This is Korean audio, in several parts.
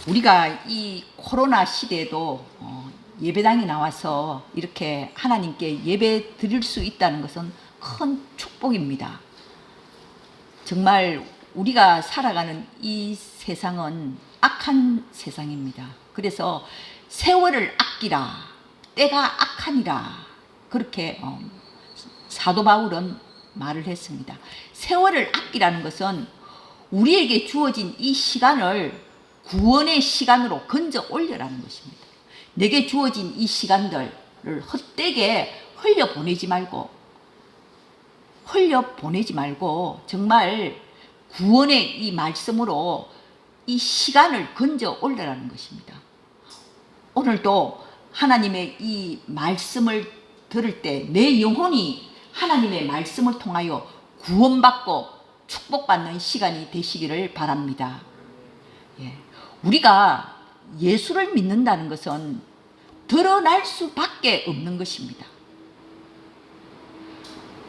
우리가 이 코로나 시대에도 예배당에 나와서 이렇게 하나님께 예배 드릴 수 있다는 것은 큰 축복입니다. 정말 우리가 살아가는 이 세상은 악한 세상입니다. 그래서 세월을 아끼라, 때가 악하니라, 그렇게 사도 바울은 말을 했습니다. 세월을 아끼라는 것은 우리에게 주어진 이 시간을 구원의 시간으로 건져 올려라는 것입니다. 내게 주어진 이 시간들을 헛되게 흘려보내지 말고 정말 구원의 이 말씀으로 이 시간을 건져 올려라는 것입니다. 오늘도 하나님의 이 말씀을 들을 때 내 영혼이 하나님의 말씀을 통하여 구원받고 축복받는 시간이 되시기를 바랍니다. 우리가 예수를 믿는다는 것은 드러날 수밖에 없는 것입니다.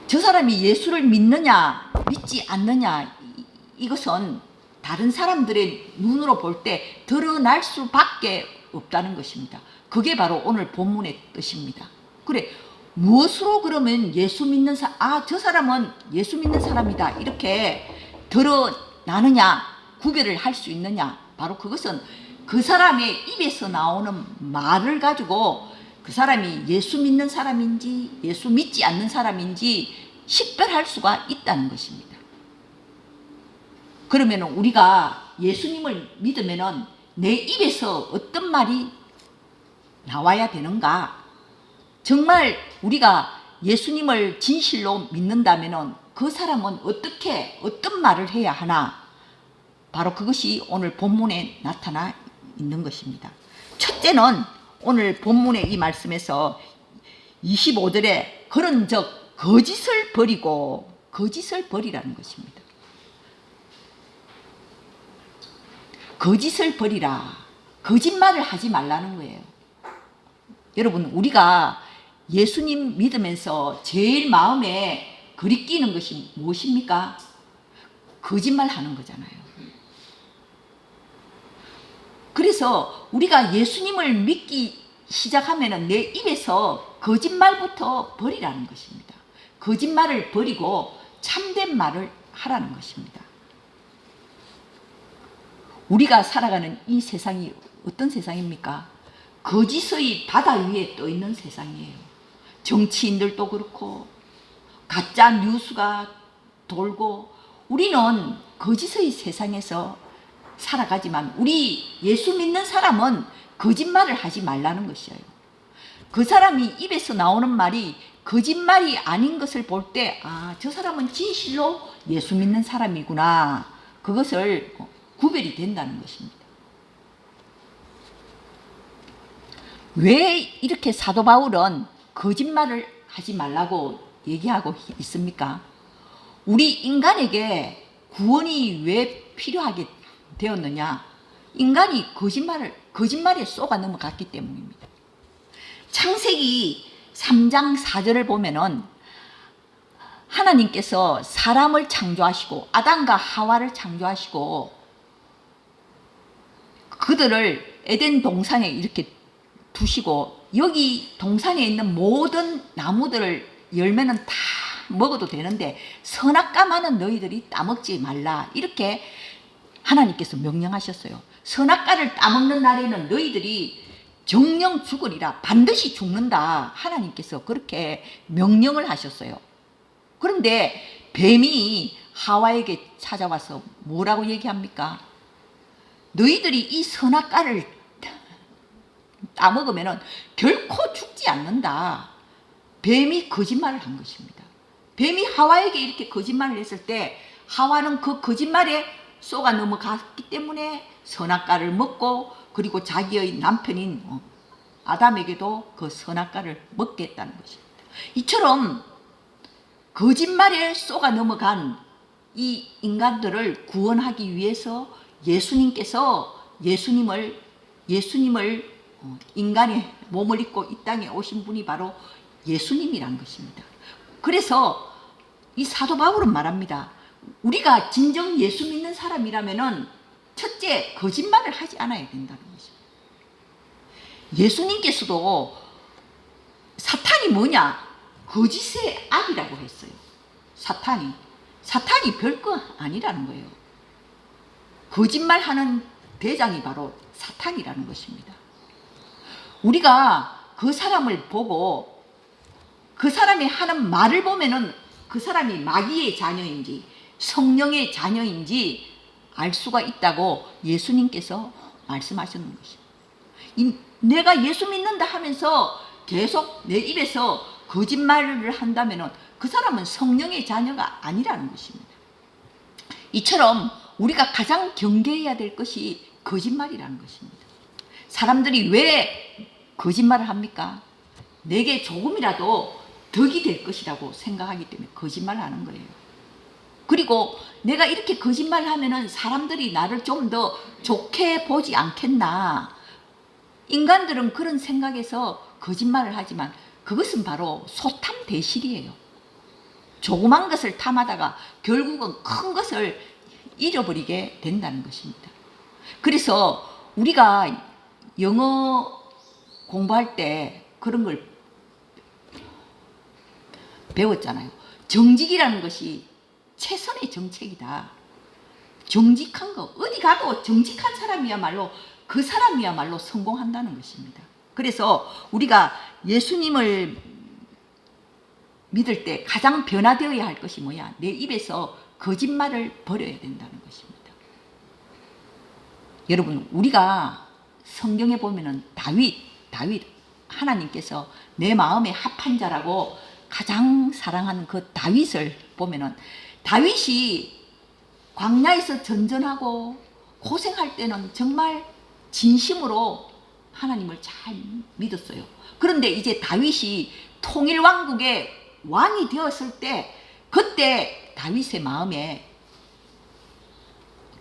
저 사람이 예수를 믿느냐 믿지 않느냐, 이것은 다른 사람들의 눈으로 볼 때 드러날 수밖에 없다는 것입니다. 그게 바로 오늘 본문의 뜻입니다. 그래, 무엇으로 그러면 예수 믿는 저 사람은 예수 믿는 사람이다 이렇게 드러나느냐, 구별을 할 수 있느냐? 바로 그것은 그 사람의 입에서 나오는 말을 가지고 그 사람이 예수 믿는 사람인지 예수 믿지 않는 사람인지 식별할 수가 있다는 것입니다. 그러면 우리가 예수님을 믿으면 내 입에서 어떤 말이 나와야 되는가? 정말 우리가 예수님을 진실로 믿는다면 그 사람은 어떤 말을 해야 하나? 바로 그것이 오늘 본문에 나타나 있는 것입니다. 첫째는 오늘 본문의 이 말씀에서 25절에 그런즉 거짓을 버리라는 것입니다. 거짓을 버리라. 거짓말을 하지 말라는 거예요. 여러분, 우리가 예수님 믿으면서 제일 마음에 그리끼는 것이 무엇입니까? 거짓말 하는 거잖아요. 그래서 우리가 예수님을 믿기 시작하면 내 입에서 거짓말부터 버리라는 것입니다. 거짓말을 버리고 참된 말을 하라는 것입니다. 우리가 살아가는 이 세상이 어떤 세상입니까? 거짓의 바다 위에 떠 있는 세상이에요. 정치인들도 그렇고 가짜 뉴스가 돌고 우리는 거짓의 세상에서 살아가지만 우리 예수 믿는 사람은 거짓말을 하지 말라는 것이에요. 그 사람이 입에서 나오는 말이 거짓말이 아닌 것을 볼 때 저 사람은 진실로 예수 믿는 사람이구나, 그것을 구별이 된다는 것입니다. 왜 이렇게 사도 바울은 거짓말을 하지 말라고 얘기하고 있습니까? 우리 인간에게 구원이 왜 필요하게 되었느냐? 인간이 거짓말에 쏘가 넘어갔기 때문입니다. 창세기 3장 4절을 보면은 하나님께서 사람을 창조하시고 아담과 하와를 창조하시고 그들을 에덴 동산에 이렇게 두시고 여기 동산에 있는 모든 나무들을 열매는 다 먹어도 되는데 선악과만은 너희들이 따먹지 말라, 이렇게 하나님께서 명령하셨어요. 선악과를 따먹는 날에는 너희들이 정령 죽으리라, 반드시 죽는다, 하나님께서 그렇게 명령을 하셨어요. 그런데 뱀이 하와에게 찾아와서 뭐라고 얘기합니까? 너희들이 이 선악과를 따먹으면 결코 죽지 않는다. 뱀이 거짓말을 한 것입니다. 뱀이 하와에게 이렇게 거짓말을 했을 때 하와는 그 거짓말에 쏘가 넘어갔기 때문에 선악과를 먹고 그리고 자기의 남편인 아담에게도 그 선악과를 먹게 했다는 것입니다. 이처럼 거짓말에 쏘가 넘어간 이 인간들을 구원하기 위해서 예수님께서 예수님을 인간의 몸을 입고 이 땅에 오신 분이 바로 예수님이란 것입니다. 그래서 이 사도 바울은 말합니다. 우리가 진정 예수 믿는 사람이라면은 첫째, 거짓말을 하지 않아야 된다는 것입니다. 예수님께서도 사탄이 뭐냐? 거짓의 아비라고 했어요. 사탄이 별거 아니라는 거예요. 거짓말하는 대장이 바로 사탄이라는 것입니다. 우리가 그 사람을 보고 그 사람이 하는 말을 보면은 그 사람이 마귀의 자녀인지 성령의 자녀인지 알 수가 있다고 예수님께서 말씀하셨는 것입니다. 내가 예수 믿는다 하면서 계속 내 입에서 거짓말을 한다면은 그 사람은 성령의 자녀가 아니라는 것입니다. 이처럼 우리가 가장 경계해야 될 것이 거짓말이라는 것입니다. 사람들이 왜 거짓말을 합니까? 내게 조금이라도 덕이 될 것이라고 생각하기 때문에 거짓말을 하는 거예요. 그리고 내가 이렇게 거짓말을 하면은 사람들이 나를 좀 더 좋게 보지 않겠나. 인간들은 그런 생각에서 거짓말을 하지만 그것은 바로 소탐대실이에요. 조그만 것을 탐하다가 결국은 큰 것을 잃어버리게 된다는 것입니다. 그래서 우리가 영어 공부할 때 그런 걸 배웠잖아요. 정직이라는 것이 최선의 정책이다. 정직한 거, 어디 가도 정직한 사람이야말로 그 사람이야말로 성공한다는 것입니다. 그래서 우리가 예수님을 믿을 때 가장 변화되어야 할 것이 뭐야? 내 입에서 거짓말을 버려야 된다는 것입니다. 여러분, 우리가 성경에 보면은 다윗 하나님께서 내 마음에 합한 자라고 가장 사랑하는 그 다윗을 보면은 다윗이 광야에서 전전하고 고생할 때는 정말 진심으로 하나님을 잘 믿었어요. 그런데 이제 다윗이 통일왕국의 왕이 되었을 때 그때 다윗의 마음에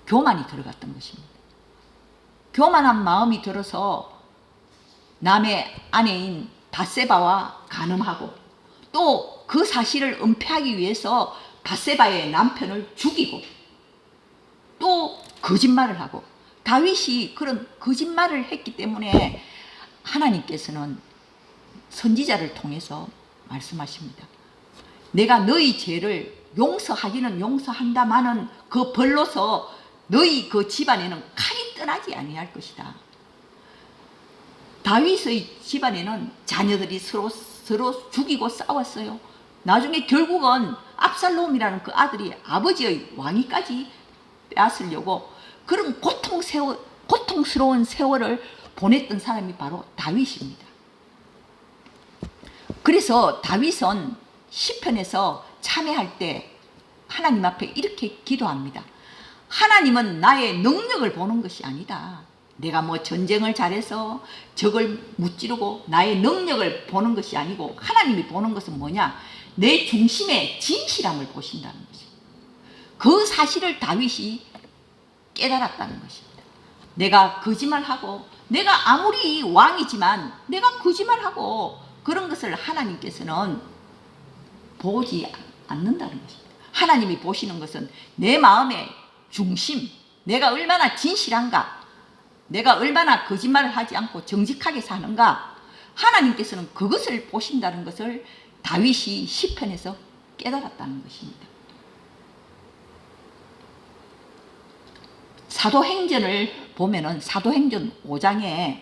교만이 들어갔던 것입니다. 교만한 마음이 들어서 남의 아내인 밧세바와 간음하고 또 그 사실을 은폐하기 위해서 밧세바의 남편을 죽이고 또 거짓말을 하고 다윗이 그런 거짓말을 했기 때문에 하나님께서는 선지자를 통해서 말씀하십니다. 내가 너희 죄를 용서하기는 용서한다마는 그 벌로서 너희 그 집안에는 칼이 떠나지 아니할 것이다. 다윗의 집안에는 자녀들이 서로 죽이고 싸웠어요. 나중에 결국은 압살롬이라는 그 아들이 아버지의 왕위까지 빼앗으려고 그런 고통스러운 세월을 보냈던 사람이 바로 다윗입니다. 그래서 다윗은 시편에서 참회할 때 하나님 앞에 이렇게 기도합니다. 하나님은 나의 능력을 보는 것이 아니다. 내가 뭐 전쟁을 잘해서 적을 무찌르고 나의 능력을 보는 것이 아니고 하나님이 보는 것은 뭐냐? 내 중심의 진실함을 보신다는 것입니다. 그 사실을 다윗이 깨달았다는 것입니다. 내가 거짓말하고 내가 아무리 왕이지만 내가 거짓말하고 그런 것을 하나님께서는 보지 않는다는 것입니다. 하나님이 보시는 것은 내 마음의 중심, 내가 얼마나 진실한가, 내가 얼마나 거짓말을 하지 않고 정직하게 사는가, 하나님께서는 그것을 보신다는 것을 다윗이 시편에서 깨달았다는 것입니다. 사도행전을 보면은 사도행전 5장에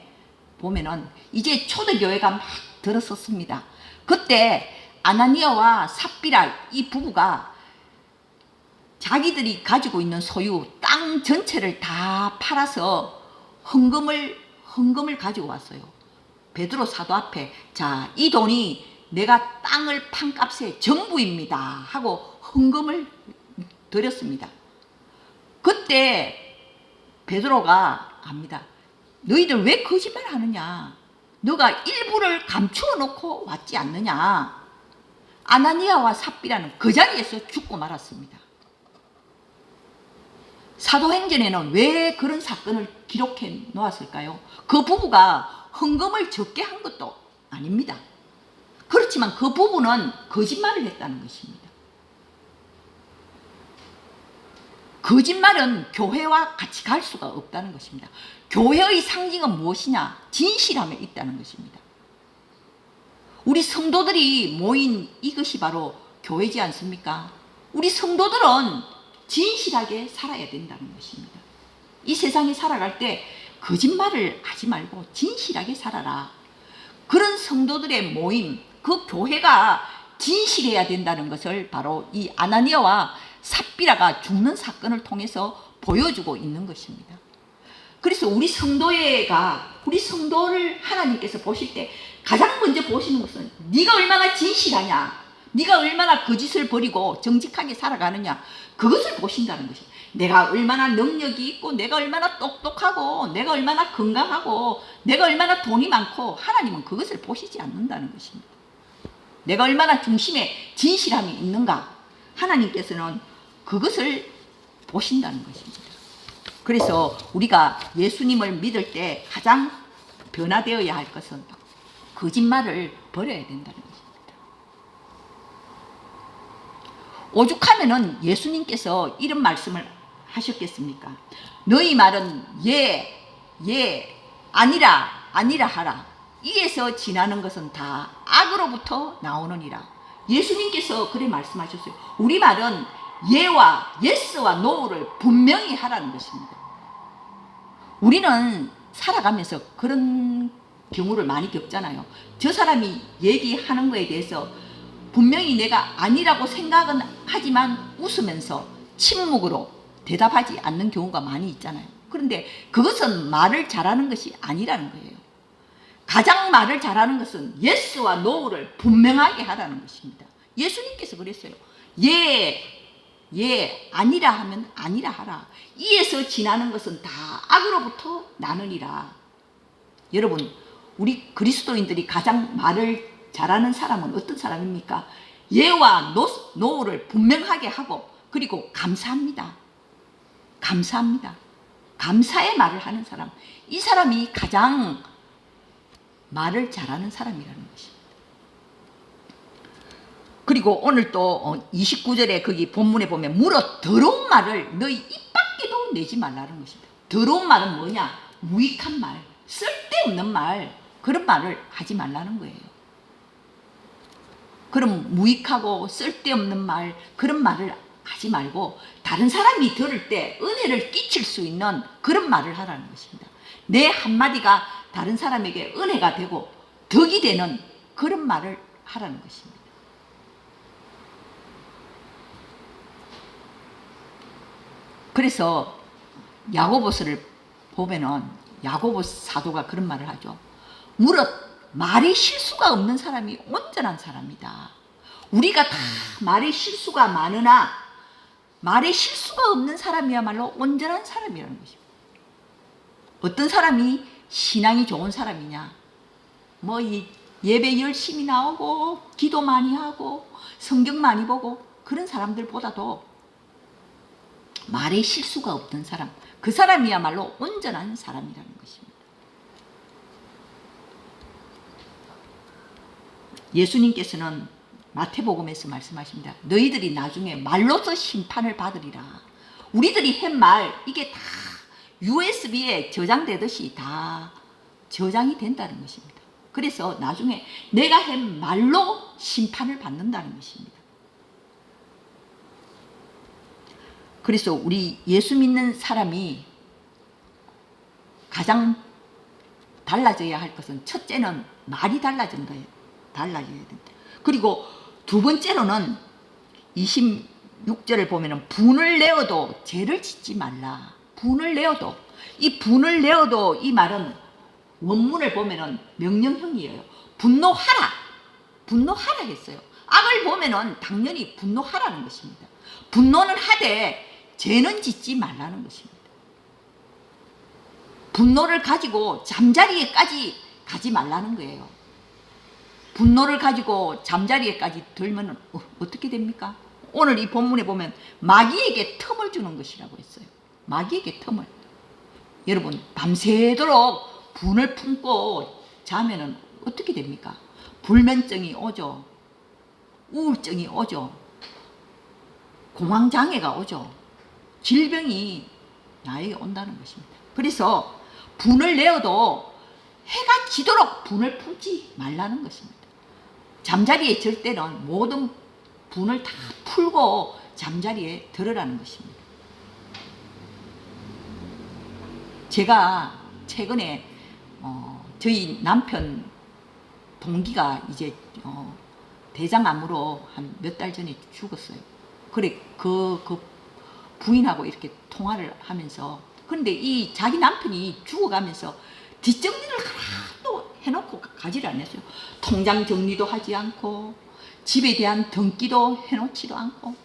보면은 이제 초대교회가 막 들었었습니다. 그때 아나니아와 삽비라 이 부부가 자기들이 가지고 있는 소유 땅 전체를 다 팔아서 헌금을 가지고 왔어요. 베드로 사도 앞에 자, 이 돈이 내가 땅을 판 값의 전부입니다 하고 헌금을 드렸습니다. 그때 베드로가 압니다. 너희들 왜 거짓말 하느냐? 너가 일부를 감추어 놓고 왔지 않느냐? 아나니아와 삽비라는 그 자리에서 죽고 말았습니다. 사도행전에는 왜 그런 사건을 기록해 놓았을까요? 그 부부가 헌금을 적게 한 것도 아닙니다. 그렇지만 그 부부는 거짓말을 했다는 것입니다. 거짓말은 교회와 같이 갈 수가 없다는 것입니다. 교회의 상징은 무엇이냐? 진실함에 있다는 것입니다. 우리 성도들이 모인 이것이 바로 교회지 않습니까? 우리 성도들은 진실하게 살아야 된다는 것입니다. 이 세상에 살아갈 때 거짓말을 하지 말고 진실하게 살아라. 그런 성도들의 모임, 그 교회가 진실해야 된다는 것을 바로 이 아나니아와 삽비라가 죽는 사건을 통해서 보여주고 있는 것입니다. 그래서 우리 성도를 하나님께서 보실 때 가장 먼저 보시는 것은 네가 얼마나 진실하냐, 네가 얼마나 거짓을 버리고 정직하게 살아가느냐, 그것을 보신다는 것입니다. 내가 얼마나 능력이 있고, 내가 얼마나 똑똑하고, 내가 얼마나 건강하고, 내가 얼마나 돈이 많고, 하나님은 그것을 보시지 않는다는 것입니다. 내가 얼마나 중심에 진실함이 있는가, 하나님께서는 그것을 보신다는 것입니다. 그래서 우리가 예수님을 믿을 때 가장 변화되어야 할 것은 거짓말을 버려야 된다는 것입니다. 오죽하면은 예수님께서 이런 말씀을 하셨겠습니까? 너희 말은 예, 아니라 하라. 이에서 지나는 것은 다 악으로부터 나오느니라. 예수님께서 그래 말씀하셨어요. 우리 말은 예스와 노를 분명히 하라는 것입니다. 우리는 살아가면서 그런 경우를 많이 겪잖아요. 저 사람이 얘기하는 거에 대해서 분명히 내가 아니라고 생각은 하지만 웃으면서 침묵으로 대답하지 않는 경우가 많이 있잖아요. 그런데 그것은 말을 잘하는 것이 아니라는 거예요. 가장 말을 잘하는 것은 예스와 노를 분명하게 하라는 것입니다. 예수님께서 그랬어요. 아니라 하면 아니라 하라. 이에서 지나는 것은 다 악으로부터 나느니라. 여러분, 우리 그리스도인들이 가장 말을 잘하는 사람은 어떤 사람입니까? 예와 노를 분명하게 하고, 그리고 감사합니다. 감사의 말을 하는 사람, 이 사람이 가장 말을 잘하는 사람이라는 것입니다. 그리고 오늘 또 29절에 거기 본문에 보면 무릇 더러운 말을 너희 입 밖에도 내지 말라는 것입니다. 더러운 말은 뭐냐? 무익한 말, 쓸데없는 말, 그런 말을 하지 말라는 거예요. 그럼 무익하고 쓸데없는 말, 그런 말을 하지 말고 다른 사람이 들을 때 은혜를 끼칠 수 있는 그런 말을 하라는 것입니다. 내 한마디가 다른 사람에게 은혜가 되고 덕이 되는 그런 말을 하라는 것입니다. 그래서 야고보서를 보면은 야고보 사도가 그런 말을 하죠. 무릇 말에 실수가 없는 사람이 온전한 사람이다. 우리가 다 말에 실수가 많으나 말에 실수가 없는 사람이야말로 온전한 사람이라는 것입니다. 어떤 사람이 신앙이 좋은 사람이냐? 뭐 예배 열심히 나오고 기도 많이 하고 성경 많이 보고 그런 사람들보다도 말에 실수가 없던 사람, 그 사람이야말로 온전한 사람이라는 것입니다. 예수님께서는 마태복음에서 말씀하십니다. 너희들이 나중에 말로서 심판을 받으리라. 우리들이 한 말, 이게 다 USB에 저장되듯이 다 저장이 된다는 것입니다. 그래서 나중에 내가 한 말로 심판을 받는다는 것입니다. 그래서 우리 예수 믿는 사람이 가장 달라져야 할 것은, 첫째는 말이 달라져야 된다. 그리고 두 번째로는 26절을 보면은 분을 내어도 죄를 짓지 말라. 분을 내어도, 이 분을 내어도 이 말은 원문을 보면은 명령형이에요. 분노하라 했어요. 악을 보면은 당연히 분노하라는 것입니다. 분노는 하되 죄는 짓지 말라는 것입니다. 분노를 가지고 잠자리에까지 가지 말라는 거예요. 분노를 가지고 잠자리에까지 들면 어떻게 됩니까? 오늘 이 본문에 보면 마귀에게 틈을 주는 것이라고 했어요. 마귀에게 틈을. 여러분, 밤새도록 분을 품고 자면은 어떻게 됩니까? 불면증이 오죠. 우울증이 오죠. 공황장애가 오죠. 질병이 나에게 온다는 것입니다. 그래서 분을 내어도 해가 지도록 분을 품지 말라는 것입니다. 잠자리에 들 때는 모든 분을 다 풀고 잠자리에 들으라는 것입니다. 제가 최근에 저희 남편 동기가 이제 대장암으로 한 몇 달 전에 죽었어요. 그래 그 부인하고 이렇게 통화를 하면서, 그런데 이 자기 남편이 죽어가면서 뒷정리를 하나도 해놓고 가지를 않았어요. 통장 정리도 하지 않고 집에 대한 등기도 해놓지도 않고,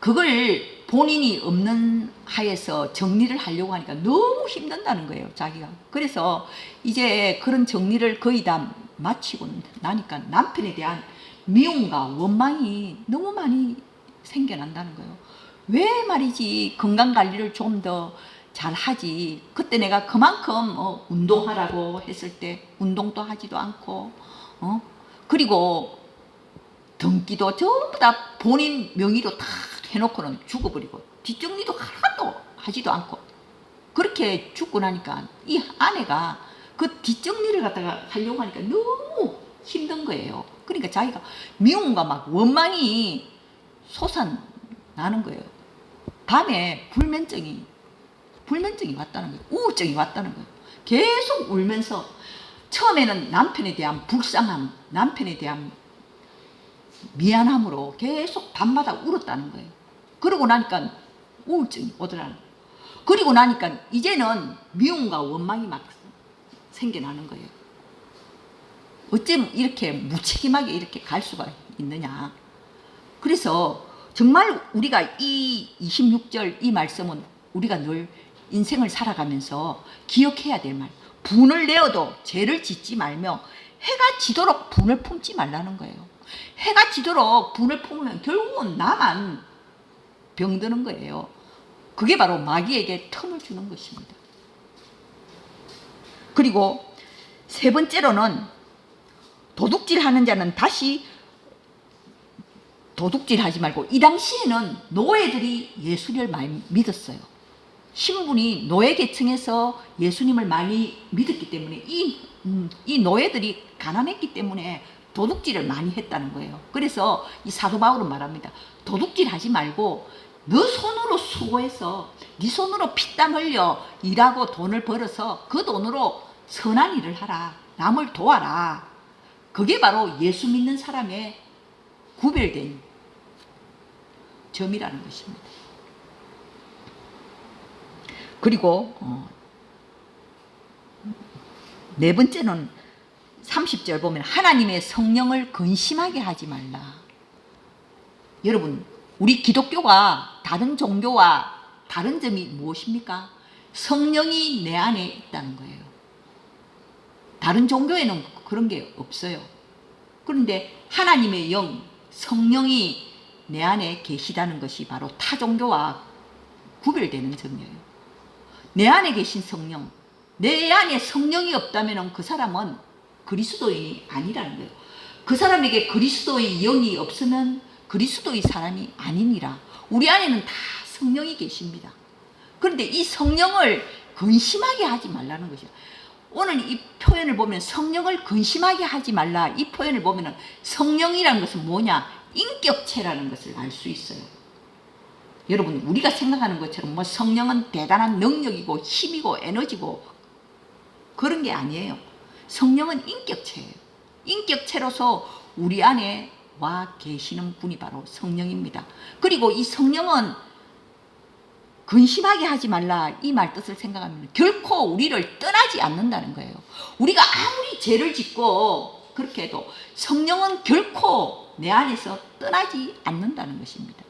그걸 본인이 없는 하에서 정리를 하려고 하니까 너무 힘든다는 거예요, 자기가. 그래서 이제 그런 정리를 거의 다 마치고 나니까 남편에 대한 미움과 원망이 너무 많이 생겨난다는 거예요. 왜 말이지 건강관리를 좀 더 잘하지, 그때 내가 그만큼 운동하라고 했을 때 운동도 하지도 않고, 그리고 등기도 전부 다 본인 명의로 다 해놓고는 죽어버리고 뒷정리도 하나도 하지도 않고, 그렇게 죽고 나니까 이 아내가 그 뒷정리를 갖다가 하려고 하니까 너무 힘든 거예요. 그러니까 자기가 미움과 막 원망이 솟아나는 거예요. 밤에 불면증이 왔다는 거예요. 우울증이 왔다는 거예요. 계속 울면서 처음에는 남편에 대한 불쌍함, 남편에 대한 미안함으로 계속 밤마다 울었다는 거예요. 그러고 나니까 우울증이 오더라는 거예요. 그리고 나니까 이제는 미움과 원망이 막 생겨나는 거예요. 어쩜 이렇게 무책임하게 이렇게 갈 수가 있느냐. 그래서 정말 우리가 이 26절 이 말씀은 우리가 늘 인생을 살아가면서 기억해야 될 말. 분을 내어도 죄를 짓지 말며 해가 지도록 분을 품지 말라는 거예요. 해가 지도록 분을 품으면 결국은 나만 병드는 거예요. 그게 바로 마귀에게 틈을 주는 것입니다. 그리고 세 번째로는 도둑질하는 자는 다시 도둑질하지 말고, 이 당시에는 노예들이 예수를 많이 믿었어요. 신분이 노예 계층에서 예수님을 많이 믿었기 때문에 이 노예들이 가난했기 때문에 도둑질을 많이 했다는 거예요. 그래서 이 사도 바울은 말합니다. 도둑질하지 말고 너 손으로 수고해서 네 손으로 피땀 흘려 일하고 돈을 벌어서 그 돈으로 선한 일을 하라. 남을 도와라. 그게 바로 예수 믿는 사람의 구별된 점이라는 것입니다. 그리고 네 번째는 30절 보면 하나님의 성령을 근심하게 하지 말라. 여러분, 우리 기독교가 다른 종교와 다른 점이 무엇입니까? 성령이 내 안에 있다는 거예요. 다른 종교에는 그런 게 없어요. 그런데 하나님의 영, 성령이 내 안에 계시다는 것이 바로 타 종교와 구별되는 점이에요. 내 안에 계신 성령, 내 안에 성령이 없다면 그 사람은 그리스도인이 아니라는 거예요. 그 사람에게 그리스도의 영이 없으면 그리스도의 사람이 아니니라. 우리 안에는 다 성령이 계십니다. 그런데 이 성령을 근심하게 하지 말라는 것이에요. 오늘 이 표현을 보면 성령을 근심하게 하지 말라, 이 표현을 보면 성령이라는 것은 뭐냐? 인격체라는 것을 알 수 있어요. 여러분, 우리가 생각하는 것처럼 뭐 성령은 대단한 능력이고 힘이고 에너지고 그런 게 아니에요. 성령은 인격체예요. 인격체로서 우리 안에 와 계시는 분이 바로 성령입니다. 그리고 이 성령은 근심하게 하지 말라, 이 말 뜻을 생각하면 결코 우리를 떠나지 않는다는 거예요. 우리가 아무리 죄를 짓고 그렇게 해도 성령은 결코 내 안에서 떠나지 않는다는 것입니다.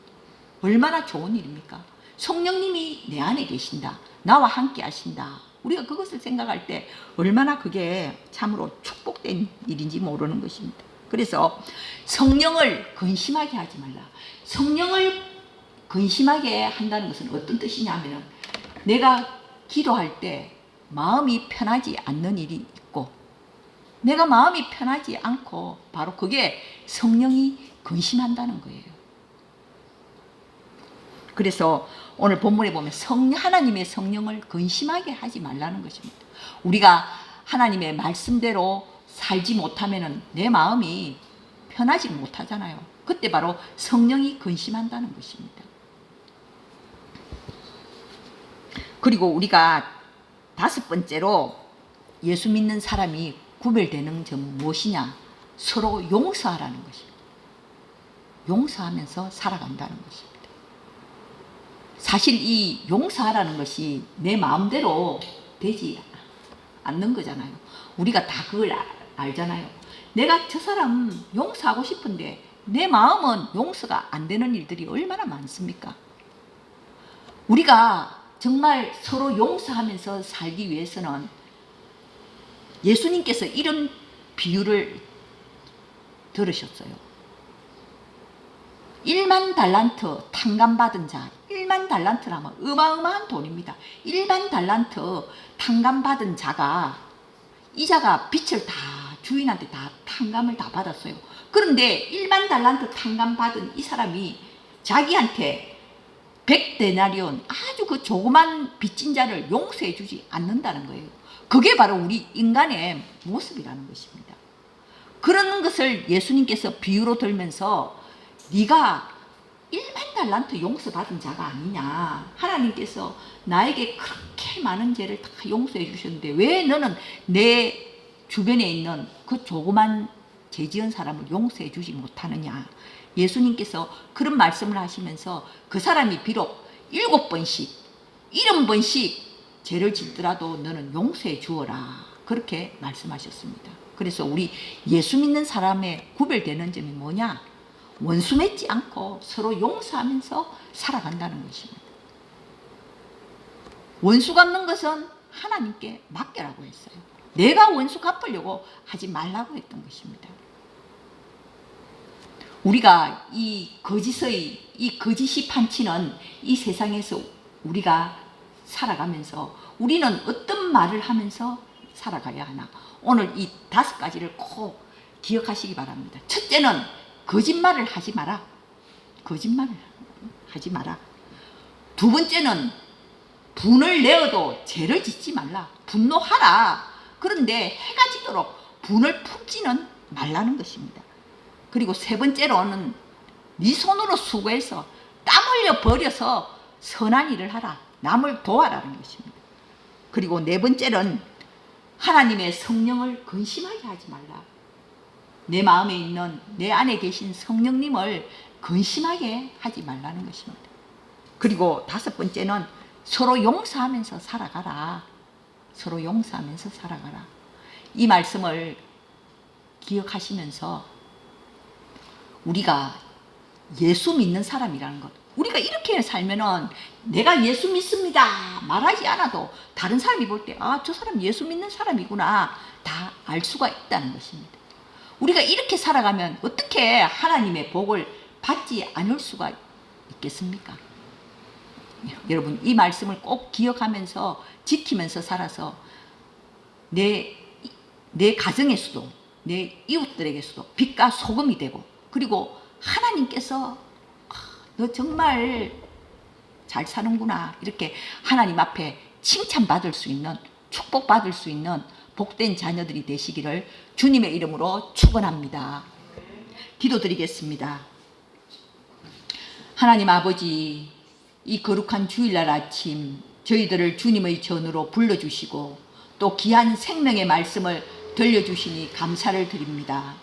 얼마나 좋은 일입니까? 성령님이 내 안에 계신다. 나와 함께 하신다. 우리가 그것을 생각할 때 얼마나 그게 참으로 축복된 일인지 모르는 것입니다. 그래서 성령을 근심하게 하지 말라. 성령을 근심하게 한다는 것은 어떤 뜻이냐면, 내가 기도할 때 마음이 편하지 않는 일이 있고, 내가 마음이 편하지 않고 바로 그게 성령이 근심한다는 거예요. 그래서 오늘 본문에 보면 하나님의 성령을 근심하게 하지 말라는 것입니다. 우리가 하나님의 말씀대로 살지 못하면 내 마음이 편하지 못하잖아요. 그때 바로 성령이 근심한다는 것입니다. 그리고 우리가 5번째로 예수 믿는 사람이 구별되는 점은 무엇이냐? 서로 용서하라는 것입니다. 용서하면서 살아간다는 것입니다. 사실 이 용서하라는 것이 내 마음대로 되지 않는 거잖아요. 우리가 다 그걸 알잖아요. 내가 저 사람 용서하고 싶은데 내 마음은 용서가 안 되는 일들이 얼마나 많습니까? 우리가 정말 서로 용서하면서 살기 위해서는 예수님께서 이런 비유를 들으셨어요. 1만 달란트 탕감받은 자, 1만 달란트라면 어마어마한 돈입니다. 1만 달란트 탕감받은 자가, 이 자가 빚을 다 주인한테 다 탕감을 다 받았어요. 그런데 1만 달란트 탕감받은 이 사람이 자기한테 100데나리온 아주 그 조그만 빚진 자를 용서해 주지 않는다는 거예요. 그게 바로 우리 인간의 모습이라는 것입니다. 그런 것을 예수님께서 비유로 들면서 네가 1만 달란트 용서받은 자가 아니냐. 하나님께서 나에게 그렇게 많은 죄를 다 용서해 주셨는데 왜 너는 내 주변에 있는 그 조그만 죄 지은 사람을 용서해 주지 못하느냐. 예수님께서 그런 말씀을 하시면서 그 사람이 비록 7번씩 70번씩 죄를 짓더라도 너는 용서해 주어라. 그렇게 말씀하셨습니다. 그래서 우리 예수 믿는 사람의 구별되는 점이 뭐냐? 원수 맺지 않고 서로 용서하면서 살아간다는 것입니다. 원수 갚는 것은 하나님께 맡겨라고 했어요. 내가 원수 갚으려고 하지 말라고 했던 것입니다. 우리가 이 거짓이 판치는 이 세상에서 우리가 살아가면서 우리는 어떤 말을 하면서 살아가야 하나? 오늘 이 5가지를 꼭 기억하시기 바랍니다. 첫째는 거짓말을 하지 마라. 거짓말을 하지 마라. 2번째는 분을 내어도 죄를 짓지 말라. 분노하라. 그런데 해가 지도록 분을 품지는 말라는 것입니다. 그리고 3번째로는 네 손으로 수고해서 땀 흘려 버려서 선한 일을 하라. 남을 도와라는 것입니다. 그리고 4번째는 하나님의 성령을 근심하게 하지 말라. 내 마음에 있는 내 안에 계신 성령님을 근심하게 하지 말라는 것입니다. 그리고 5번째는 서로 용서하면서 살아가라. 서로 용서하면서 살아가라. 이 말씀을 기억하시면서 우리가 예수 믿는 사람이라는 것, 우리가 이렇게 살면은 내가 예수 믿습니다 말하지 않아도 다른 사람이 볼 때 아, 저 사람 예수 믿는 사람이구나 다 알 수가 있다는 것입니다. 우리가 이렇게 살아가면 어떻게 하나님의 복을 받지 않을 수가 있겠습니까? 여러분 이 말씀을 꼭 기억하면서 지키면서 살아서 내 가정에서도 내 이웃들에게서도 빛과 소금이 되고, 그리고 하나님께서 너 정말 잘 사는구나 이렇게 하나님 앞에 칭찬받을 수 있는, 축복받을 수 있는 복된 자녀들이 되시기를 주님의 이름으로 축원합니다. 기도드리겠습니다. 하나님 아버지, 이 거룩한 주일날 아침 저희들을 주님의 전으로 불러주시고 또 귀한 생명의 말씀을 들려주시니 감사를 드립니다.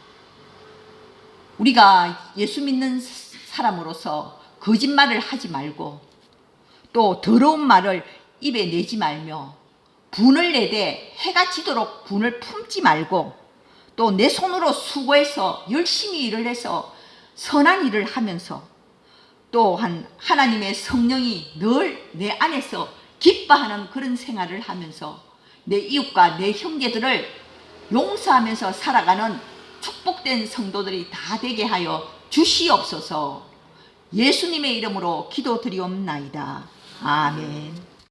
우리가 예수 믿는 사람으로서 거짓말을 하지 말고 또 더러운 말을 입에 내지 말며 분을 내되 해가 지도록 분을 품지 말고 또 내 손으로 수고해서 열심히 일을 해서 선한 일을 하면서 또한 하나님의 성령이 늘 내 안에서 기뻐하는 그런 생활을 하면서 내 이웃과 내 형제들을 용서하면서 살아가는 축복된 성도들이 다 되게 하여 주시옵소서. 예수님의 이름으로 기도드리옵나이다. 아멘.